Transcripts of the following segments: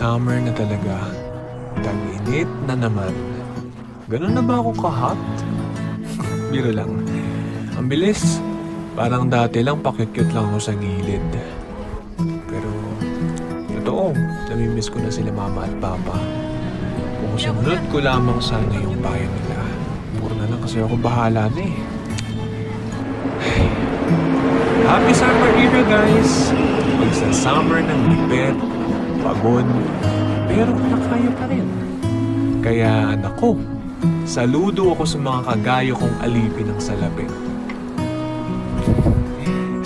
Summer na talaga. Tag-init na naman. Ganun na ba ako ka-hot? Biro lang. Ang bilis. Parang dati lang pakikyut lang ako sa gilid. Pero, totoo, namimiss ko na sila mama at papa. Kung sunod ko lamang sana yung bayan nila. Puro na lang kasi ako bahala na eh. Happy summer era guys! Magsa-summer ng lipet, pagod, pero nakaya pa rin. Kaya nako, saludo ako sa mga kagayo kong alipin ng salapi.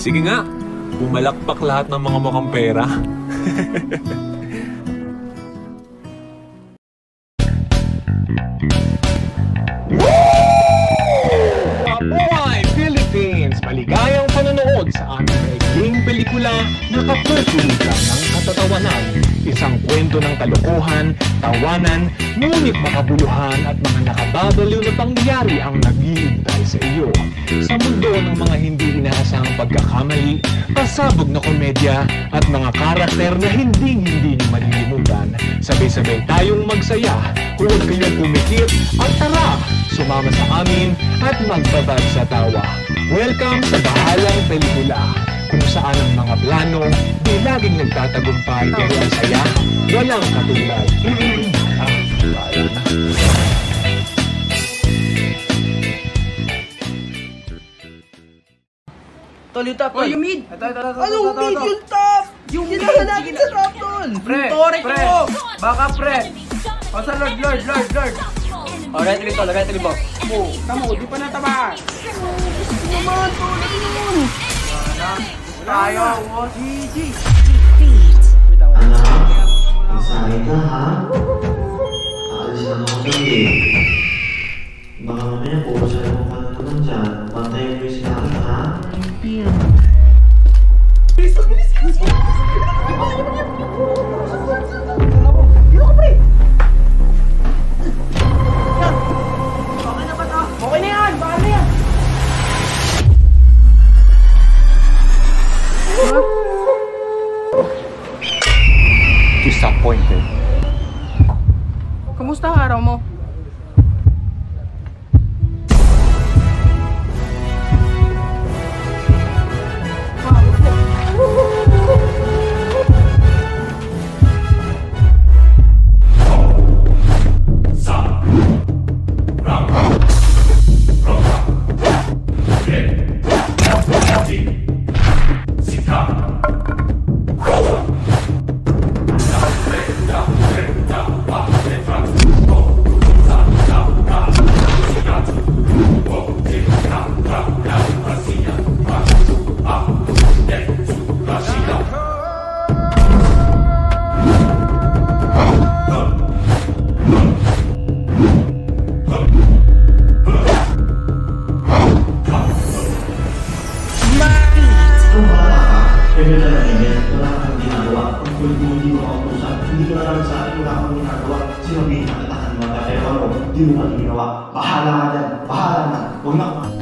Sige nga, bumalakpak lahat ng mga mukhang pera. Mabuhay Philippines! Maligayang panonood sa aming maikling pelikula na kapulpulitan ng katatawanan. Isang kwento ng kalokohan, tawanan, ngunit makabuluhan at mga nakababaliw na pangyayari ang naghihintay sa iyo. Sa mundo ng mga hindi inaasahang pagkakamali, pasabog na komedya at mga karakter na hindi niyo malilimutan. Sabay-sabay tayong magsaya, huwag kayong pumikit at tara, sumama sa amin at magbabad sa tawa. Welcome sa Bahalang Pelikula, kung saan ang mga plano di laging nagtatagumpay pero ang saya, walang katulad. Bahala na. Tol, yung top, tol. Oh, yung mid. Ito. Anong mid? Yung top! Yung sinahan natin sa top, tol! Pre, Tore pre. ko! Baka pre. O sa Lord. O, right trigger mo. Oh, tamo, di pa natamaan. Naman, tol, yun! Tayo, o. GG! Anak, masahe ka ha? Aalis na ako sa game. Baka mamaya puro sa'yo mo ka na naman dyan. Bantayan mo yung sinabi ha? Okay na yan! Baka na yan! Disappointed. Kamusta ang araw mo?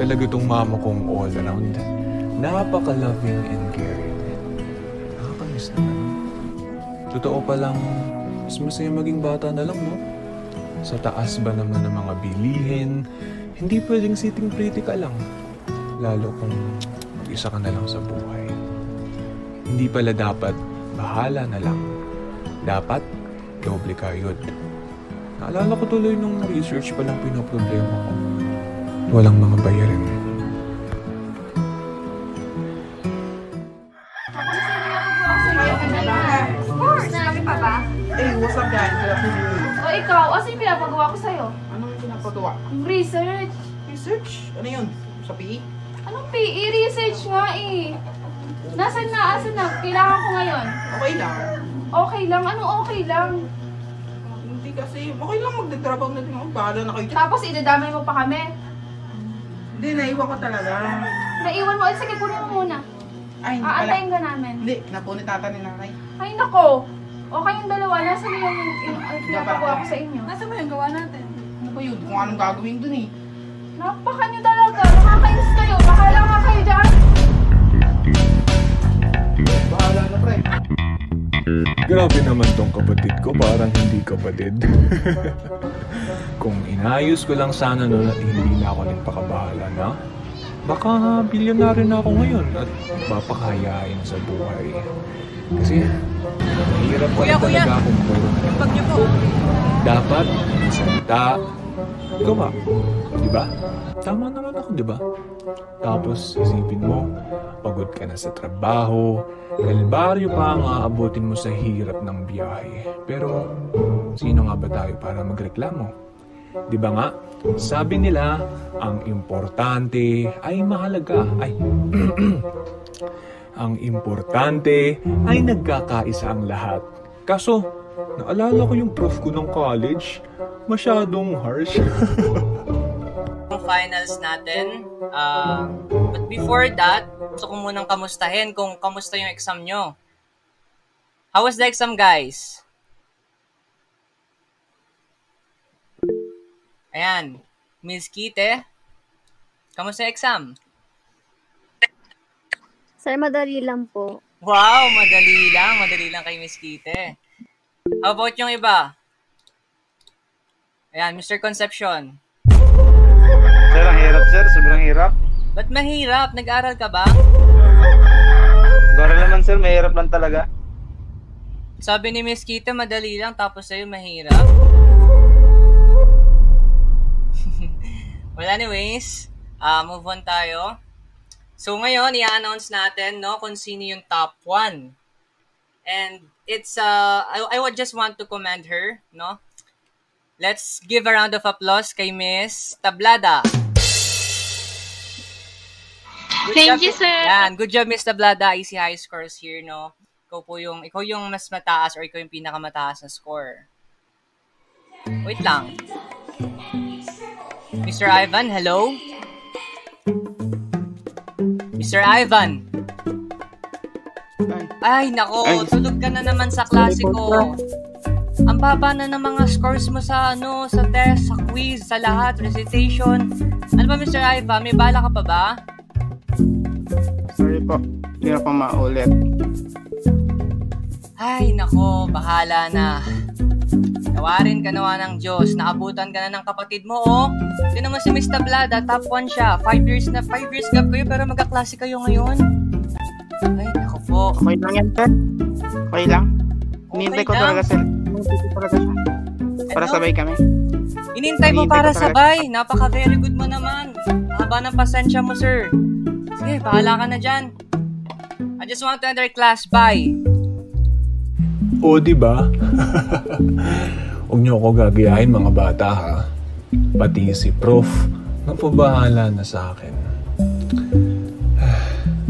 Talaga itong mama kong all around. Napaka-loving and caring. Nakakamiss naman. Totoo palang, mas masaya maging bata na lang, no? Sa taas ba naman ng mga bilihin, hindi pwedeng sitting pretty ka lang. Lalo kung mag-isa ka na lang sa buhay. Hindi pala dapat, bahala na lang. Dapat, doble kayod. Naalala ko tuloy nung research pa lang pinoproblema ko. Walang mga bayarin. Of course! Kami pa ba? Eh, what's up guys? Good afternoon. O ikaw, ano yung pinapagawa ko sa'yo? Anong pinapagawa? Yung research. Research? Ano yun? Sa PE? Anong PE? Research nga eh. Asan na? Kailangan ko ngayon. Okay lang. Okay lang? Anong okay lang? Hindi kasi, okay lang magdatrabaho na din ako. Bahala na kayo dyan. Tapos idadamay mo pa kami. Hindi, naiwan ko talaga. Naiwan mo. Sige, kunin mo muna. Ay, hindi pala. Aantayin ka namin. Hindi, napunit tata ni nanay. Ay, nako. O kayong dalawa, nasa mo yung pinapagawa ko sa inyo? Nasa mo yung gawa natin? Ano ba yun? Kung anong gagawin dun eh. Napaka nyo talaga. Nakakainis kayo. Bahala nga kayo dyan. Bahala na pre. Grabe naman tong kapatid ko, parang hindi kapatid. Kung inayos ko lang sana noon at hindi na ako nagpakabahala na, baka bilyonaryo na ako ngayon at papakayain sa buhay. Kasi mahirap pa talaga akong puro na lang. Dapat salita. Ikaw ba? Diba? Tama naman ako, diba? Tapos isipin mo, pagod ka na sa trabaho, kalbaryo pa ang aabutin mo sa hirap ng biyahe. Pero sino nga ba tayo para magreklamo? Diba nga? Sabi nila, ang importante ay mahalaga. Ang importante ay nagkakaisa ang lahat. Kaso, naalala ko yung prof ko ng college, masyadong harsh. Finals natin. But before that, gusto ko munang kamustahin kung kamusta yung exam nyo. How was the exam, guys? Ayan. Miss Kite, kamusta yung exam? Sir, madali lang po. Wow, madali lang. Madali lang kay Miss Kite. How about yung iba? Ayan, Mr. Concepcion. Sir, ang hirap sir. Sobrang hirap. Ba't mahirap? Nag-aral ka ba? Gara naman sir, mahirap lang talaga. Sabi ni Miss Kita, madali lang, tapos sa'yo mahirap. Well, anyways, move on tayo. So ngayon, i-announce natin, no, kung sino yung top 1. And it's, I would just want to commend her, no? Let's give a round of applause kay Miss Tablada. Thank you, sir. Yan, good job, Miss Tablada. Easy high scores here, no? Ikaw yung mas mataas or ikaw yung pinakamataas na score. Wait lang. Mr. Ivan, hello? Mr. Ivan. Ay, nako, tulog ka na naman sa klase ko. Ang baba na ng mga scores mo sa sa test, sa quiz, sa lahat, recitation. Ano ba, Mr. Ivan? May bala ka pa ba? Sorry po, hindi na po maulit. Ay, nako, bahala na. Tawarin ka nawa ng Diyos. Naabutan ka na ng kapatid mo, oh. Hindi naman si Miss Tablada, top 1 siya. 5 years gap kayo, pero magkaklase kayo ngayon. Ay, nako po. Okay lang yan, sir. Okay lang. Hinihintay ko talaga, sir. Para sabay kami. Inintay mo para sabay. Napaka-very good mo naman. Haba ng pasensya mo, sir. Sige, bahala ka na dyan. I just want to enter class. Bye. O, diba? Huwag niyo ako gagayahin, mga bata, ha? Pati si Prof, napabahala na sa akin.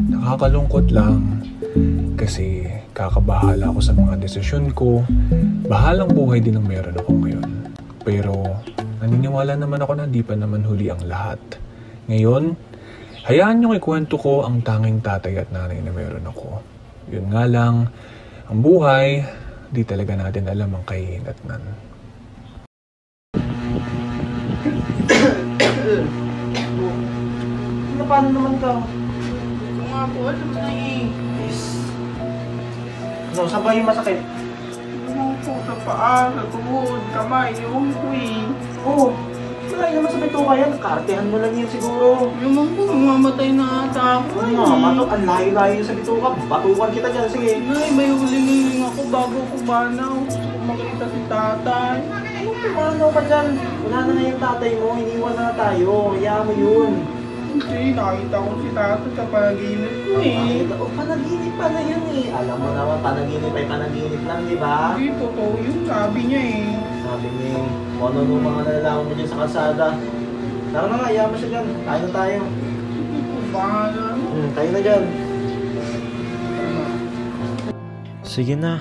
Nakakalungkot lang kasi kakabahala ako sa mga desisyon ko. Bahalang buhay din ang meron ako ngayon. Pero naniniwala naman ako na di pa naman huli ang lahat. Ngayon, hayaan niyong ikwento ko ang tanging tatay at nanay na meron ako. Yun nga lang, ang buhay, di talaga natin alam ang kahihinatnan. Paano naman ka? Ito nga po, alam na eh. Ano, saan ba yung masakit? Ano po, sa paa, sa tuhod, kamay, yung ko eh. Oo. Wala naman sa bituka yan. Kartehan mo lang yan siguro. Yung mga po, mamatay na ata ako. Ano nga, mato, ang layo-layo sa bituka. Batukan kita dyan, sige. Nay, may huling-hiling ako bago ko banaw. Makita si tatay. Ano ka dyan? Wala na na yung tatay mo. Iniwan na tayo. Hayaan mo yun. Hindi, nakita ko si tatay sa panaginip ko eh. Nakita ko, panaginip pa na yun eh. Alam mo naman, panaginip ay panaginip lang, di ba? Hindi, totoo yun, sabi niya eh. Sabi niya, kung ano nung mga nalalaman mo dyan sa kalsada. Tara na nga, hayaan mo siya dyan. Tayo na tayo. Hindi ko bahala. Tayo na dyan. Sige na,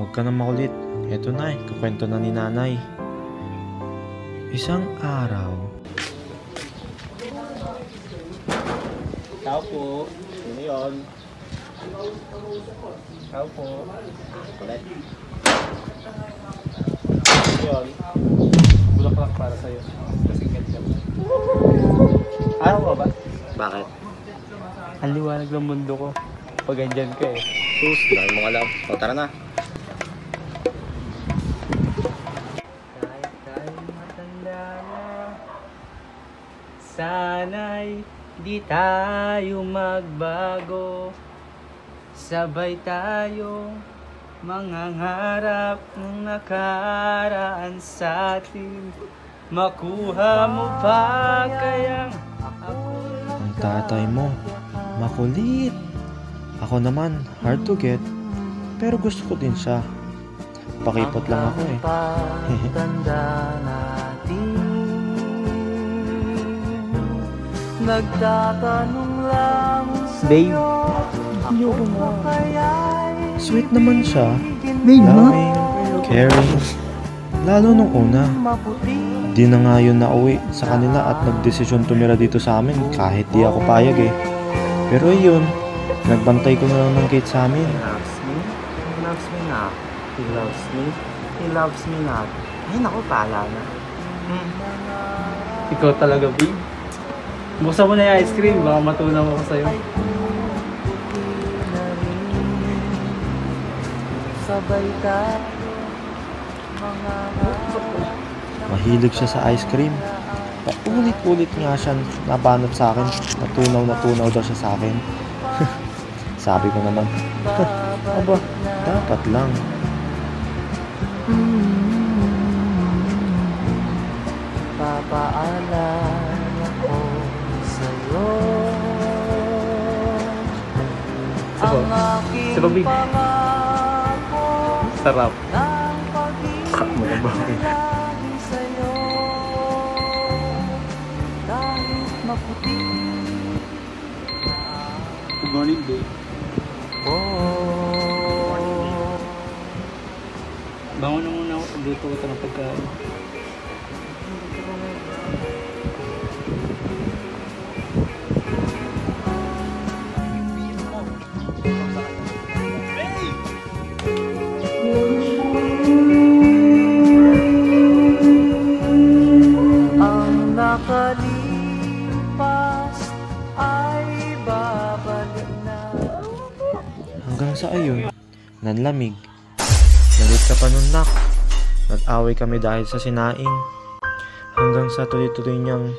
huwag ka na makulit. Eto na, kukwento na ni nanay. Isang araw. Tao po. Sino yun? Tao po. Kulit. Sino yun? Bulaklak para sa'yo. Kasing ganda mo. Araw mo ba? Bakit? Ang liwanag ng mundo ko. Pag andyan ka eh. Sus, dahil mo alam. O, tara na. Sana'y di tayo magbago, sabay tayo mangangarap ng nakaraan sa atin. Makuha mo ba kayang Ang tatay mo, makulit. Ako naman, hard to get. Pero gusto ko din siya. Pakipot lang ako eh. pagtanda natin? Nagtatanong lang sa'yo, Ayoko ako nga. kaya'y Sweet naman siya. Babe, Loving, caring. Lalo nung una. maputi? Di na nga yun nauwi sa kanila at nagdesisyon tumira dito sa amin kahit di ako payag eh. Pero yun, nagbantay ko na lang ng gate sa amin. Loves me? He loves me not. He loves me? He loves me not. Ay naku, paalala. Ikaw talaga, babe. Buksan mo na yung ice cream, baka matunaw ako sa'yo. Sabay tayo, Mahilig siya sa ice cream. Paulit-ulit nga siya nabanat sa akin. Natunaw daw siya sa akin. Sabi ko naman, aba, dapat lang. papaalala ko sa'yo. Ang aking pangako Sarap. ng pag-ibig lagi sa'yo. Kahit maputi. Good morning, babe. Bangon na muna ako, pagluto ko ito ng pagkain. Ang nakalipas ay babalik na. Hanggang sa ayun, nanlamig. Nalit ka pa nun, nak. Nag-away kami dahil sa sinaing. Hanggang sa tuloy-tuloy niyang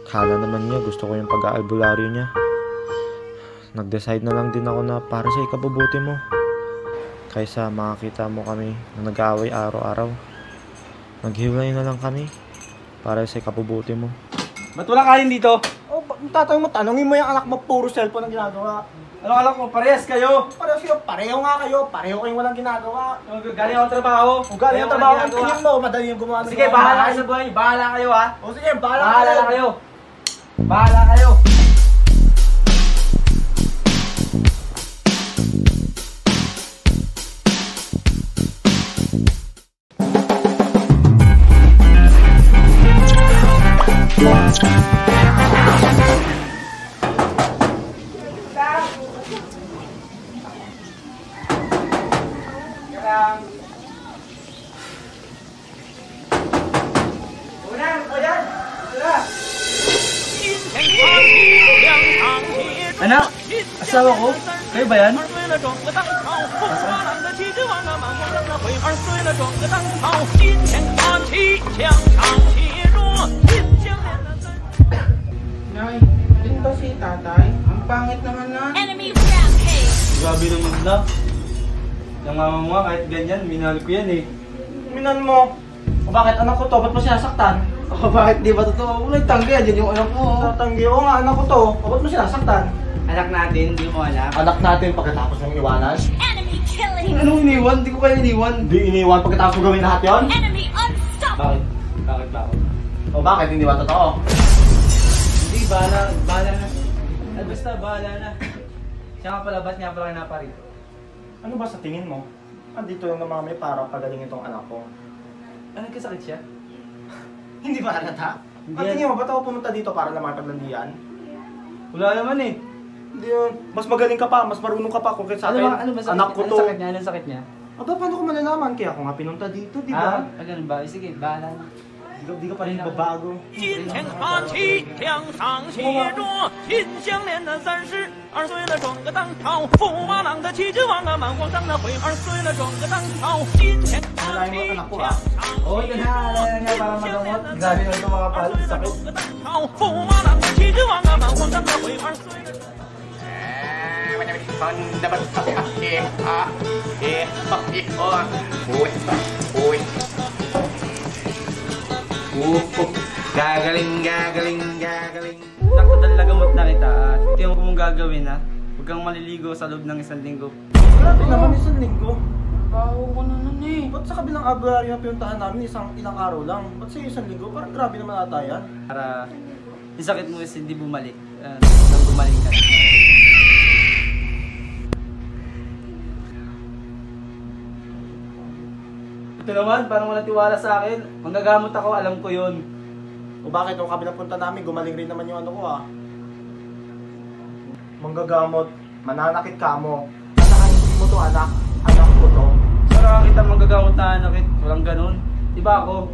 kala naman niya gusto ko yung pag-aalbularyo niya. Nag-decide na lang din ako na para sa ikabubuti mo. Kaysa makakita mo kami na nag-away araw-araw. Naghiwalay na lang kami para sa ikabubuti mo. Ba't wala kain dito? Oh, tatanong mo, tanongin mo yung anak mo, puro cellphone ang ginagawa. Anong alam ko? Parehas kayo! Pareho nga kayo, pareho kayong walang ginagawa. Galing ako trabaho. Kung galing ang trabaho, tingin mo, madali yung gumawa ng Sige, gawain. bahala kayo sa buhay. Bahala kayo, ha? O sige, bahala Bahala kayo. na kayo. Bahala kayo. Anak, asawa ko? Kayo ba yan? Nay, yun ba si tatay? Ang pangit naman na. Grabe naman na. Yung mama mo nga, kahit ganyan, minahal ko yan eh. Minan mo. O bakit anak ko to? Ba't mo sinasaktan? O bakit di ba totoo? Wala tanggi, yan yung anak mo. Tatanggi, o nga anak ko to. O ba't mo sinasaktan? Anak natin, di mo alam. Anak natin pagkatapos ng iwanan? Anong iniwan? Di ko kayo iniwan. Di iniwan pagkatapos mo gawin lahat yun? Bakit? Bakit ba ako? O bakit hindi ba totoo? Hindi, bahala na. At basta, bahala na. Siya nga pala, ba't nga pala kayo naparito? Ano ba sa tingin mo? Andito lang na mami para pagaling itong anak ko. Ah, nagkasakit siya? Hindi ba halata? Hindi At yan. tingin mo, ba't ako pumunta dito para lang mapaglandian? Wala naman eh. Hindi yun. Mas magaling ka pa, mas marunong ka pa kung kaya sa akin. Ano ba sakit? Anak ko to. Anong sakit niya? Anong sakit niya? Aba, paano ko malalaman? Kaya ako nga pinunta dito, di ba? Ganun ba? Sige, bahala na. Di ka pa rin babago. 今天八旗墙上写着秦香莲的32岁了装个当朝，驸马郎的旗帜王啊，满皇上的徽2岁了装个当朝。今天八旗墙上 Oo, ito na. Alam nga para magamot. Grabe na ito mga pal. Sakit. 驸马郎的旗帜王啊，满皇上的徽2岁了。 Gagaling. Nakadal na gamot na kita at ito yung mong gagawin ha. Huwag kang maliligo sa loob ng 1 linggo. Grabe naman 1 linggo. Baho ko na nun eh. Ba't sa kabilang albularyo na pinuntahan namin ilang araw lang? Ba't sa 1 linggo? Parang grabe naman ata yan. Para yung sakit mo is hindi bumalik. Nang gumaling ka. Ito naman, parang wala tiwala sa akin. Manggagamot ako, alam ko yun. O bakit nung kabilang punta namin, gumaling rin naman yung ano ko ah. Manggagamot, mananakit ka mo. Anak, hindi mo to anak. Anak ko to. Para kita manggagamot na anakit, walang ganun. Iba ako.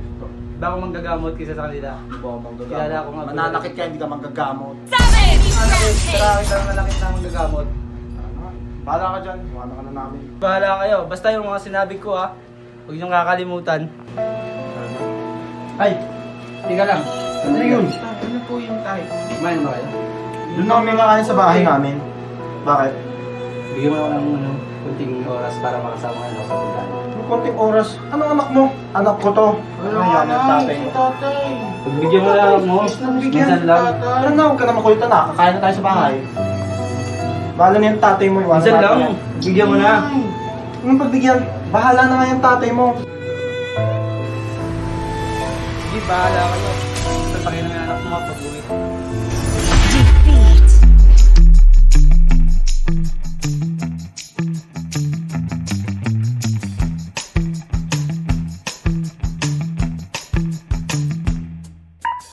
Iba ako manggagamot kaysa sa kanila. Hindi ba ako manggagamot? Kilala ko nga. Mananakit ka, hindi ka manggagamot. Anakit, para kita malakit na manggagamot. Bahala ka dyan, iwanan ka na namin. Bahala kayo. Basta yung mga sinabi ko ha. Huwag niyong kakalimutan. Ay! Tika lang. Ano yun? Ano po yung tayo? Kumain ba kayo? Doon na kami kakain sa bahay namin. Bakit? Bigyan mo ako ng kunting oras para makasama ka sa pagkain. Yung konting oras. Anong anak mo? Anak ko to. Ano yan? Yung tatay mo. Pagbigyan mo lang mo. Minsan lang. Ano na? Huwag ka na makulitan na. Kakain na tayo sa bahay. Bahala na yung tatay mo. Iwanan Minsan natin lang. yan. Bigyan mo na. Anong pagbigyan? Bahala na nga yung tatay mo. Sige, bahala kayo. Basta pakinom yung anak mo pag-uwi.